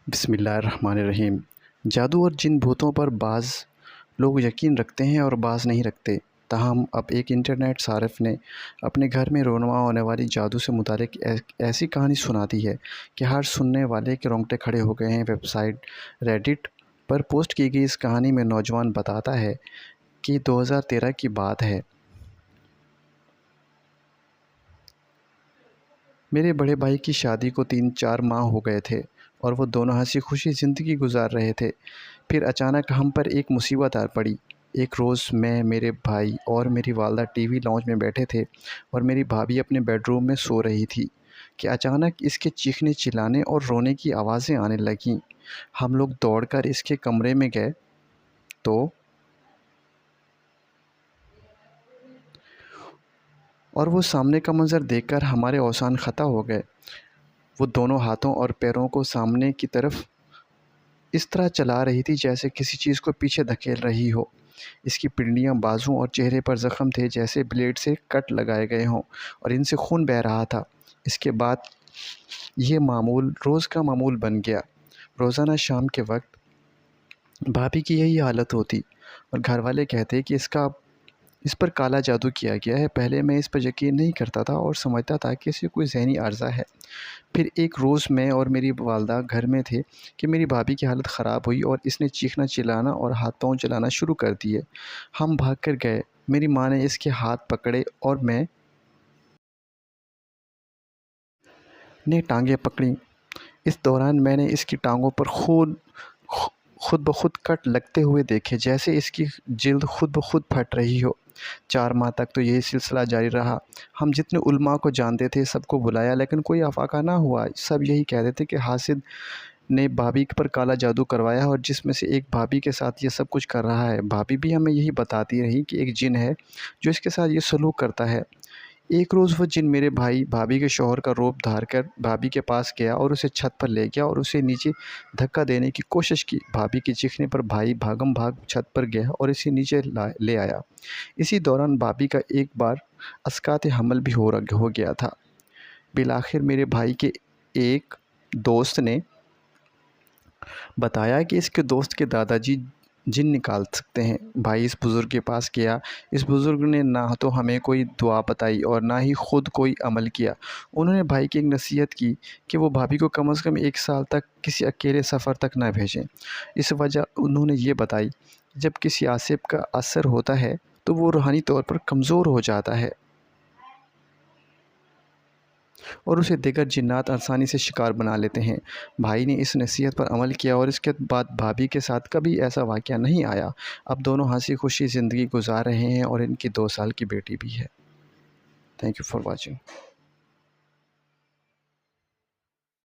بسم اللہ الرحمن الرحیم۔ جادو اور جن بھوتوں پر بعض لوگ یقین رکھتے ہیں اور بعض نہیں رکھتے، تاہم اب ایک انٹرنیٹ صارف نے اپنے گھر میں رونما ہونے والی جادو سے متعلق ایسی کہانی سنا دی ہے کہ ہر سننے والے کے رونگٹے کھڑے ہو گئے ہیں۔ ویب سائٹ ریڈٹ پر پوسٹ کی گئی اس کہانی میں نوجوان بتاتا ہے کہ 2013 کی بات ہے۔ میرے بڑے بھائی کی شادی کو 3-4 ماہ ہو گئے تھے اور وہ دونوں ہنسی خوشی زندگی گزار رہے تھے۔ پھر اچانک ہم پر ایک مصیبت آ پڑی۔ ایک روز میں، میرے بھائی اور میری والدہ ٹی وی لاؤنج میں بیٹھے تھے اور میری بھابھی اپنے بیڈ روم میں سو رہی تھی کہ اچانک اس کے چیخنے چلانے اور رونے کی آوازیں آنے لگیں۔ ہم لوگ دوڑ کر اس کے کمرے میں گئے تو اور وہ سامنے کا منظر دیکھ کر ہمارے اوزان خطا ہو گئے۔ وہ دونوں ہاتھوں اور پیروں کو سامنے کی طرف اس طرح چلا رہی تھی جیسے کسی چیز کو پیچھے دھکیل رہی ہو۔ اس کی پنڈلیاں، بازو اور چہرے پر زخم تھے جیسے بلیڈ سے کٹ لگائے گئے ہوں اور ان سے خون بہہ رہا تھا۔ اس کے بعد یہ معمول روز کا معمول بن گیا۔ روزانہ شام کے وقت بھابھی کی یہی حالت ہوتی اور گھر والے کہتے کہ اس پر کالا جادو کیا گیا ہے۔ پہلے میں اس پر یقین نہیں کرتا تھا اور سمجھتا تھا کہ اسے کوئی ذہنی عارضہ ہے۔ پھر ایک روز میں اور میری والدہ گھر میں تھے کہ میری بھابھی کی حالت خراب ہوئی اور اس نے چیخنا چلانا اور ہاتھ پاؤں چلانا شروع کر دیے۔ ہم بھاگ کر گئے۔ میری ماں نے اس کے ہاتھ پکڑے اور میں نے ٹانگیں پکڑیں۔ اس دوران میں نے اس کی ٹانگوں پر خود بخود کٹ لگتے ہوئے دیکھے جیسے اس کی جلد خود بخود پھٹ رہی ہو۔ 4 ماہ تک تو یہی سلسلہ جاری رہا۔ ہم جتنے علماء کو جانتے تھے سب کو بلایا لیکن کوئی افاقہ نہ ہوا۔ سب یہی کہتے تھے کہ حاسد نے بھابھی پر کالا جادو کروایا اور جس میں سے ایک بھابھی کے ساتھ یہ سب کچھ کر رہا ہے۔ بھابھی بھی ہمیں یہی بتاتی رہی کہ ایک جن ہے جو اس کے ساتھ یہ سلوک کرتا ہے۔ ایک روز وہ جن میرے بھائی بھابھی کے شوہر کا روپ دھار کر بھابھی کے پاس گیا اور اسے چھت پر لے گیا اور اسے نیچے دھکا دینے کی کوشش کی۔ بھابھی کے چیخنے پر بھائی بھاگم بھاگ چھت پر گیا اور اسے نیچے لے آیا۔ اسی دوران بھابھی کا ایک بار اسقاط حمل بھی ہو گیا تھا۔ بالآخر میرے بھائی کے ایک دوست نے بتایا کہ اس کے دوست کے دادا جی جن نکال سکتے ہیں۔ بھائی اس بزرگ کے پاس گیا۔ اس بزرگ نے نہ تو ہمیں کوئی دعا بتائی اور نہ ہی خود کوئی عمل کیا۔ انہوں نے بھائی کی ایک نصیحت کی کہ وہ بھابھی کو کم از کم 1 سال تک کسی اکیلے سفر تک نہ بھیجیں۔ اس وجہ انہوں نے یہ بتائی کہ جب کسی عاشق کا اثر ہوتا ہے تو وہ روحانی طور پر کمزور ہو جاتا ہے اور اسے دیگر جنات آسانی سے شکار بنا لیتے ہیں۔ بھائی نے اس نصیحت پر عمل کیا اور اس کے بعد بھابھی کے ساتھ کبھی ایسا واقعہ نہیں آیا۔ اب دونوں ہنسی خوشی زندگی گزار رہے ہیں اور ان کی 2 سال کی بیٹی بھی ہے۔ Thank you for watching.